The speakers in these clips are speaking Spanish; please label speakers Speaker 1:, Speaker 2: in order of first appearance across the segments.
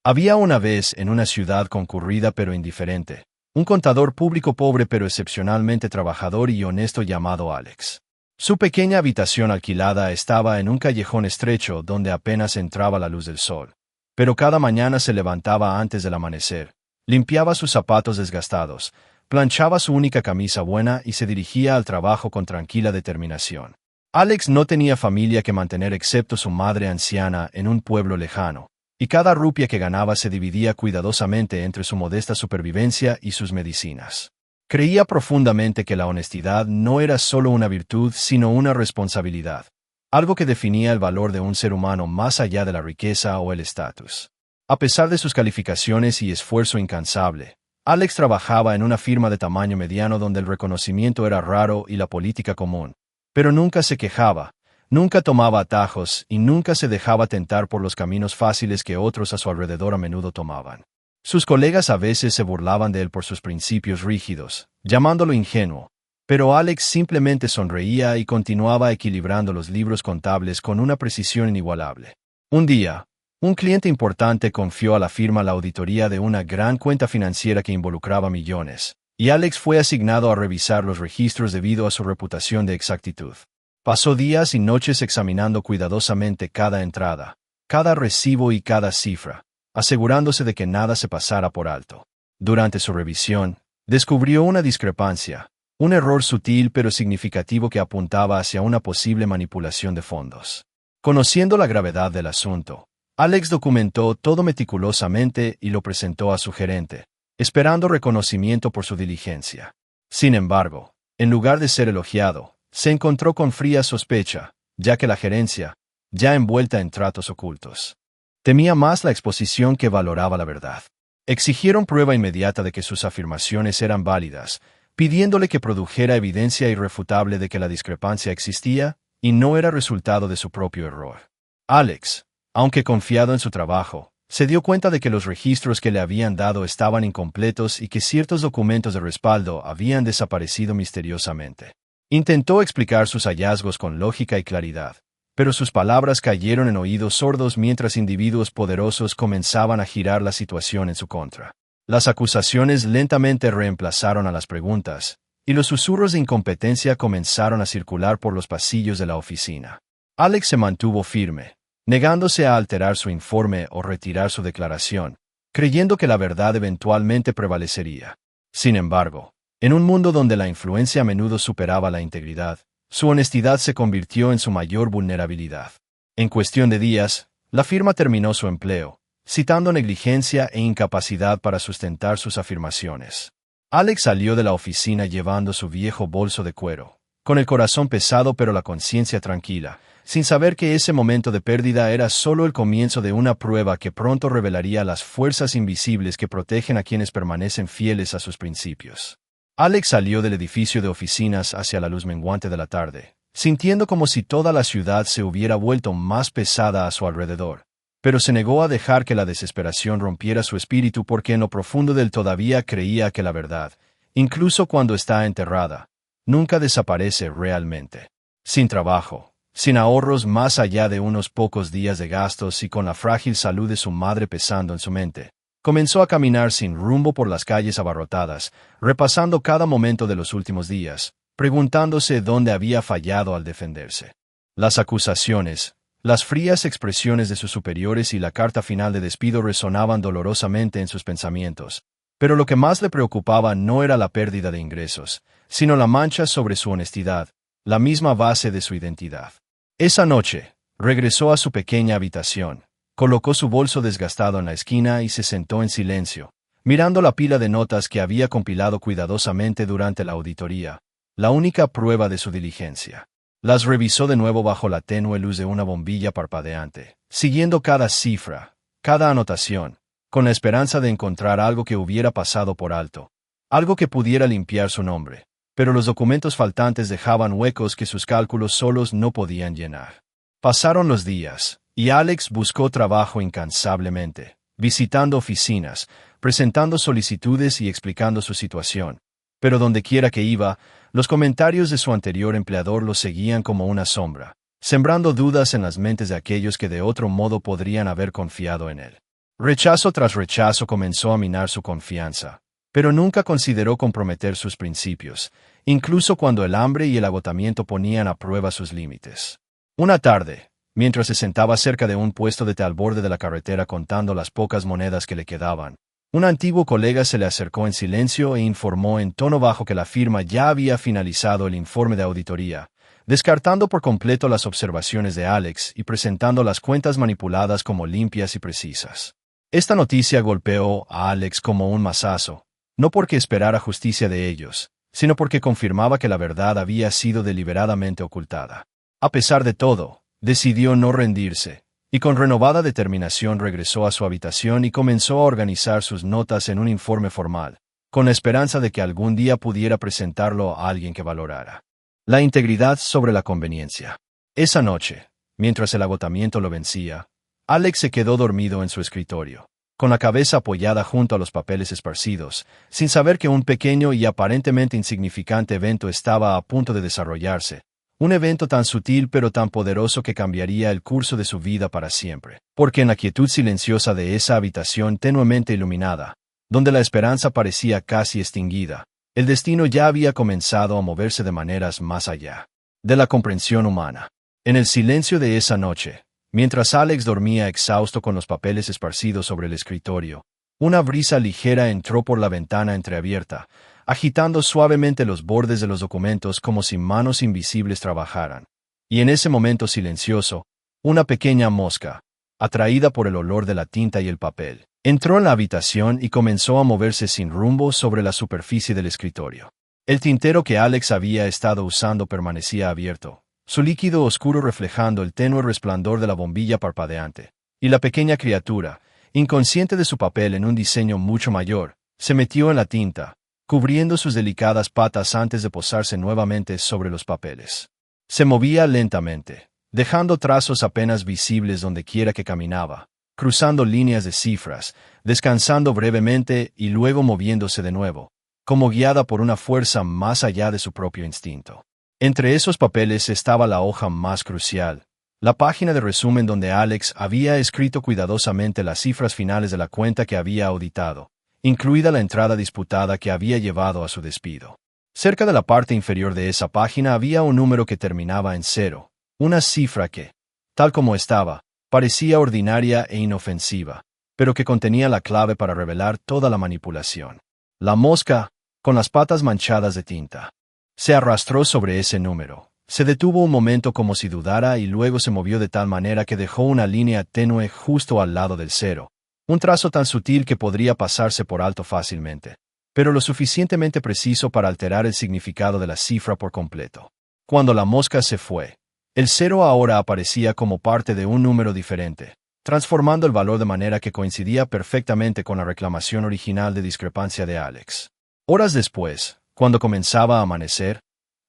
Speaker 1: Había una vez, en una ciudad concurrida pero indiferente, un contador público pobre pero excepcionalmente trabajador y honesto llamado Alex. Su pequeña habitación alquilada estaba en un callejón estrecho donde apenas entraba la luz del sol. Pero cada mañana se levantaba antes del amanecer, limpiaba sus zapatos desgastados, planchaba su única camisa buena y se dirigía al trabajo con tranquila determinación. Alex no tenía familia que mantener excepto su madre anciana en un pueblo lejano, y cada rupia que ganaba se dividía cuidadosamente entre su modesta supervivencia y sus medicinas. Creía profundamente que la honestidad no era solo una virtud sino una responsabilidad, algo que definía el valor de un ser humano más allá de la riqueza o el estatus. A pesar de sus calificaciones y esfuerzo incansable, Alex trabajaba en una firma de tamaño mediano donde el reconocimiento era raro y la política común, pero nunca se quejaba, nunca tomaba atajos y nunca se dejaba tentar por los caminos fáciles que otros a su alrededor a menudo tomaban. Sus colegas a veces se burlaban de él por sus principios rígidos, llamándolo ingenuo, pero Alex simplemente sonreía y continuaba equilibrando los libros contables con una precisión inigualable. Un día, un cliente importante confió a la firma la auditoría de una gran cuenta financiera que involucraba millones, y Alex fue asignado a revisar los registros debido a su reputación de exactitud. Pasó días y noches examinando cuidadosamente cada entrada, cada recibo y cada cifra, asegurándose de que nada se pasara por alto. Durante su revisión, descubrió una discrepancia, un error sutil pero significativo que apuntaba hacia una posible manipulación de fondos. Conociendo la gravedad del asunto, Alex documentó todo meticulosamente y lo presentó a su gerente, esperando reconocimiento por su diligencia. Sin embargo, en lugar de ser elogiado, se encontró con fría sospecha, ya que la gerencia, ya envuelta en tratos ocultos, temía más la exposición que valoraba la verdad. Exigieron prueba inmediata de que sus afirmaciones eran válidas, pidiéndole que produjera evidencia irrefutable de que la discrepancia existía y no era resultado de su propio error. Alex, aunque confiado en su trabajo, se dio cuenta de que los registros que le habían dado estaban incompletos y que ciertos documentos de respaldo habían desaparecido misteriosamente. Intentó explicar sus hallazgos con lógica y claridad, pero sus palabras cayeron en oídos sordos mientras individuos poderosos comenzaban a girar la situación en su contra. Las acusaciones lentamente reemplazaron a las preguntas, y los susurros de incompetencia comenzaron a circular por los pasillos de la oficina. Alex se mantuvo firme, negándose a alterar su informe o retirar su declaración, creyendo que la verdad eventualmente prevalecería. Sin embargo, en un mundo donde la influencia a menudo superaba la integridad, su honestidad se convirtió en su mayor vulnerabilidad. En cuestión de días, la firma terminó su empleo, citando negligencia e incapacidad para sustentar sus afirmaciones. Alex salió de la oficina llevando su viejo bolso de cuero, con el corazón pesado pero la conciencia tranquila, sin saber que ese momento de pérdida era solo el comienzo de una prueba que pronto revelaría las fuerzas invisibles que protegen a quienes permanecen fieles a sus principios. Alex salió del edificio de oficinas hacia la luz menguante de la tarde, sintiendo como si toda la ciudad se hubiera vuelto más pesada a su alrededor, pero se negó a dejar que la desesperación rompiera su espíritu porque en lo profundo de él todavía creía que la verdad, incluso cuando está enterrada, nunca desaparece realmente. Sin trabajo, sin ahorros más allá de unos pocos días de gastos y con la frágil salud de su madre pesando en su mente, comenzó a caminar sin rumbo por las calles abarrotadas, repasando cada momento de los últimos días, preguntándose dónde había fallado al defenderse. Las acusaciones, las frías expresiones de sus superiores y la carta final de despido resonaban dolorosamente en sus pensamientos, pero lo que más le preocupaba no era la pérdida de ingresos, sino la mancha sobre su honestidad, la misma base de su identidad. Esa noche, regresó a su pequeña habitación, colocó su bolso desgastado en la esquina y se sentó en silencio, mirando la pila de notas que había compilado cuidadosamente durante la auditoría, la única prueba de su diligencia. Las revisó de nuevo bajo la tenue luz de una bombilla parpadeante, siguiendo cada cifra, cada anotación, con la esperanza de encontrar algo que hubiera pasado por alto, algo que pudiera limpiar su nombre, pero los documentos faltantes dejaban huecos que sus cálculos solos no podían llenar. Pasaron los días, y Alex buscó trabajo incansablemente, visitando oficinas, presentando solicitudes y explicando su situación. Pero dondequiera que iba, los comentarios de su anterior empleador lo seguían como una sombra, sembrando dudas en las mentes de aquellos que de otro modo podrían haber confiado en él. Rechazo tras rechazo comenzó a minar su confianza, pero nunca consideró comprometer sus principios, incluso cuando el hambre y el agotamiento ponían a prueba sus límites. Una tarde, mientras se sentaba cerca de un puesto de té al borde de la carretera contando las pocas monedas que le quedaban, un antiguo colega se le acercó en silencio e informó en tono bajo que la firma ya había finalizado el informe de auditoría, descartando por completo las observaciones de Alex y presentando las cuentas manipuladas como limpias y precisas. Esta noticia golpeó a Alex como un mazazo, no porque esperara justicia de ellos, sino porque confirmaba que la verdad había sido deliberadamente ocultada. A pesar de todo, decidió no rendirse, y con renovada determinación regresó a su habitación y comenzó a organizar sus notas en un informe formal, con la esperanza de que algún día pudiera presentarlo a alguien que valorara la integridad sobre la conveniencia. Esa noche, mientras el agotamiento lo vencía, Alex se quedó dormido en su escritorio, con la cabeza apoyada junto a los papeles esparcidos, sin saber que un pequeño y aparentemente insignificante evento estaba a punto de desarrollarse. Un evento tan sutil pero tan poderoso que cambiaría el curso de su vida para siempre. Porque en la quietud silenciosa de esa habitación tenuemente iluminada, donde la esperanza parecía casi extinguida, el destino ya había comenzado a moverse de maneras más allá de la comprensión humana. En el silencio de esa noche, mientras Alex dormía exhausto con los papeles esparcidos sobre el escritorio, una brisa ligera entró por la ventana entreabierta, agitando suavemente los bordes de los documentos como si manos invisibles trabajaran. Y en ese momento silencioso, una pequeña mosca, atraída por el olor de la tinta y el papel, entró en la habitación y comenzó a moverse sin rumbo sobre la superficie del escritorio. El tintero que Alex había estado usando permanecía abierto, su líquido oscuro reflejando el tenue resplandor de la bombilla parpadeante, y la pequeña criatura, inconsciente de su papel en un diseño mucho mayor, se metió en la tinta, cubriendo sus delicadas patas antes de posarse nuevamente sobre los papeles. Se movía lentamente, dejando trazos apenas visibles donde quiera que caminaba, cruzando líneas de cifras, descansando brevemente y luego moviéndose de nuevo, como guiada por una fuerza más allá de su propio instinto. Entre esos papeles estaba la hoja más crucial, la página de resumen donde Alex había escrito cuidadosamente las cifras finales de la cuenta que había auditado, incluida la entrada disputada que había llevado a su despido. Cerca de la parte inferior de esa página había un número que terminaba en 0, una cifra que, tal como estaba, parecía ordinaria e inofensiva, pero que contenía la clave para revelar toda la manipulación. La mosca, con las patas manchadas de tinta, se arrastró sobre ese número, se detuvo un momento como si dudara y luego se movió de tal manera que dejó una línea tenue justo al lado del 0. Un trazo tan sutil que podría pasarse por alto fácilmente, pero lo suficientemente preciso para alterar el significado de la cifra por completo. Cuando la mosca se fue, el 0 ahora aparecía como parte de un número diferente, transformando el valor de manera que coincidía perfectamente con la reclamación original de discrepancia de Alex. Horas después, cuando comenzaba a amanecer,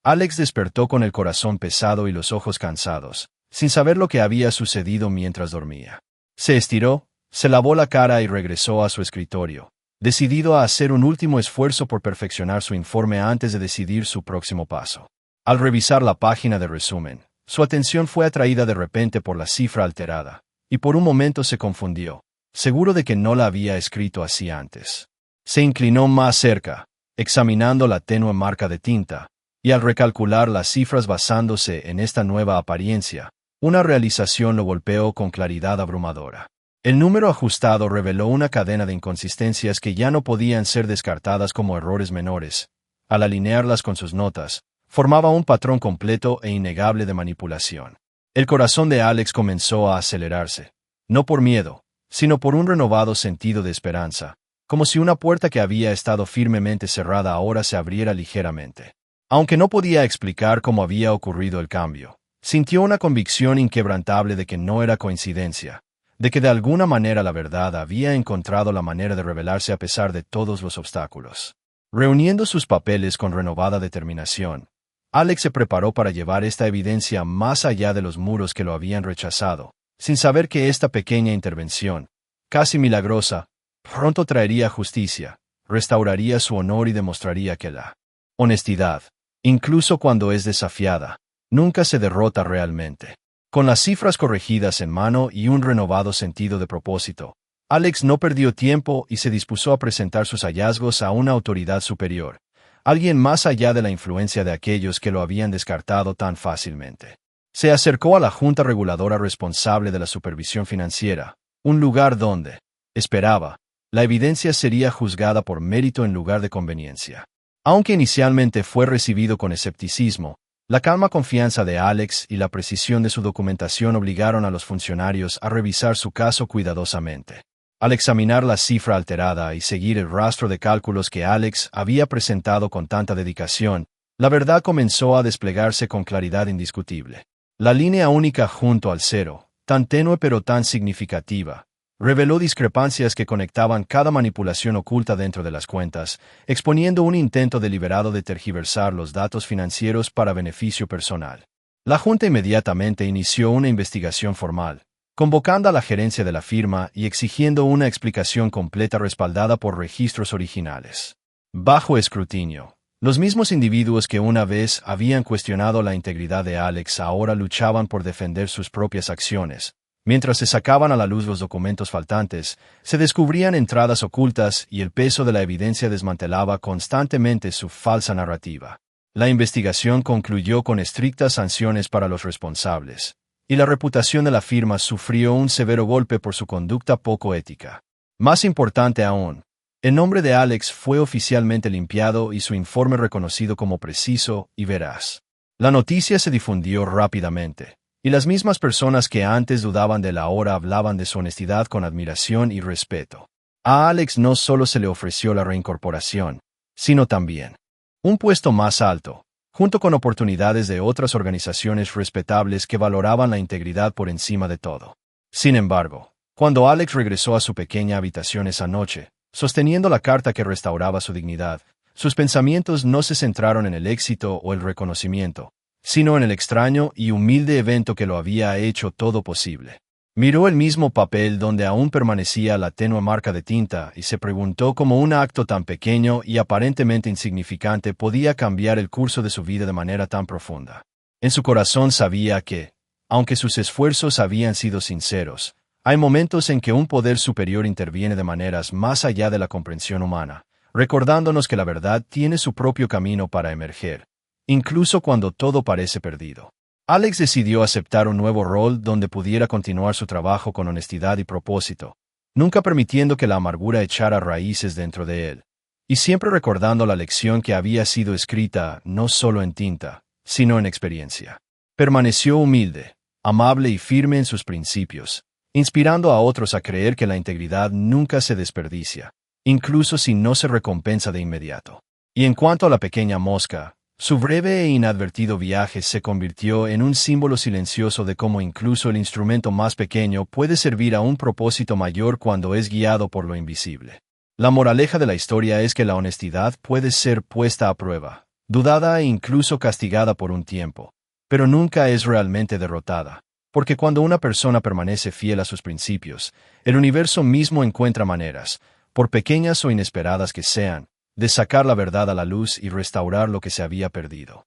Speaker 1: Alex despertó con el corazón pesado y los ojos cansados, sin saber lo que había sucedido mientras dormía. Se estiró, se lavó la cara y regresó a su escritorio, decidido a hacer un último esfuerzo por perfeccionar su informe antes de decidir su próximo paso. Al revisar la página de resumen, su atención fue atraída de repente por la cifra alterada, y por un momento se confundió, seguro de que no la había escrito así antes. Se inclinó más cerca, examinando la tenue marca de tinta, y al recalcular las cifras basándose en esta nueva apariencia, una realización lo golpeó con claridad abrumadora. El número ajustado reveló una cadena de inconsistencias que ya no podían ser descartadas como errores menores. Al alinearlas con sus notas, formaba un patrón completo e innegable de manipulación. El corazón de Alex comenzó a acelerarse, no por miedo, sino por un renovado sentido de esperanza, como si una puerta que había estado firmemente cerrada ahora se abriera ligeramente. Aunque no podía explicar cómo había ocurrido el cambio, sintió una convicción inquebrantable de que no era coincidencia, de que de alguna manera la verdad había encontrado la manera de revelarse a pesar de todos los obstáculos. Reuniendo sus papeles con renovada determinación, Alex se preparó para llevar esta evidencia más allá de los muros que lo habían rechazado, sin saber que esta pequeña intervención, casi milagrosa, pronto traería justicia, restauraría su honor y demostraría que la honestidad, incluso cuando es desafiada, nunca se derrota realmente. Con las cifras corregidas en mano y un renovado sentido de propósito, Alex no perdió tiempo y se dispuso a presentar sus hallazgos a una autoridad superior, alguien más allá de la influencia de aquellos que lo habían descartado tan fácilmente. Se acercó a la Junta Reguladora responsable de la supervisión financiera, un lugar donde, esperaba, la evidencia sería juzgada por mérito en lugar de conveniencia. Aunque inicialmente fue recibido con escepticismo, la calma confianza de Alex y la precisión de su documentación obligaron a los funcionarios a revisar su caso cuidadosamente. Al examinar la cifra alterada y seguir el rastro de cálculos que Alex había presentado con tanta dedicación, la verdad comenzó a desplegarse con claridad indiscutible. La línea única junto al cero, tan tenue pero tan significativa, reveló discrepancias que conectaban cada manipulación oculta dentro de las cuentas, exponiendo un intento deliberado de tergiversar los datos financieros para beneficio personal. La Junta inmediatamente inició una investigación formal, convocando a la gerencia de la firma y exigiendo una explicación completa respaldada por registros originales. Bajo escrutinio, los mismos individuos que una vez habían cuestionado la integridad de Alex ahora luchaban por defender sus propias acciones. Mientras se sacaban a la luz los documentos faltantes, se descubrían entradas ocultas y el peso de la evidencia desmantelaba constantemente su falsa narrativa. La investigación concluyó con estrictas sanciones para los responsables, y la reputación de la firma sufrió un severo golpe por su conducta poco ética. Más importante aún, el nombre de Alex fue oficialmente limpiado y su informe reconocido como preciso y veraz. La noticia se difundió rápidamente, y las mismas personas que antes dudaban de él ahora hablaban de su honestidad con admiración y respeto. A Alex no solo se le ofreció la reincorporación, sino también un puesto más alto, junto con oportunidades de otras organizaciones respetables que valoraban la integridad por encima de todo. Sin embargo, cuando Alex regresó a su pequeña habitación esa noche, sosteniendo la carta que restauraba su dignidad, sus pensamientos no se centraron en el éxito o el reconocimiento, sino en el extraño y humilde evento que lo había hecho todo posible. Miró el mismo papel donde aún permanecía la tenue marca de tinta y se preguntó cómo un acto tan pequeño y aparentemente insignificante podía cambiar el curso de su vida de manera tan profunda. En su corazón sabía que, aunque sus esfuerzos habían sido sinceros, hay momentos en que un poder superior interviene de maneras más allá de la comprensión humana, recordándonos que la verdad tiene su propio camino para emerger, incluso cuando todo parece perdido. Alex decidió aceptar un nuevo rol donde pudiera continuar su trabajo con honestidad y propósito, nunca permitiendo que la amargura echara raíces dentro de él, y siempre recordando la lección que había sido escrita no solo en tinta, sino en experiencia. Permaneció humilde, amable y firme en sus principios, inspirando a otros a creer que la integridad nunca se desperdicia, incluso si no se recompensa de inmediato. Y en cuanto a la pequeña mosca, su breve e inadvertido viaje se convirtió en un símbolo silencioso de cómo incluso el instrumento más pequeño puede servir a un propósito mayor cuando es guiado por lo invisible. La moraleja de la historia es que la honestidad puede ser puesta a prueba, dudada e incluso castigada por un tiempo, pero nunca es realmente derrotada, porque cuando una persona permanece fiel a sus principios, el universo mismo encuentra maneras, por pequeñas o inesperadas que sean, de sacar la verdad a la luz y restaurar lo que se había perdido.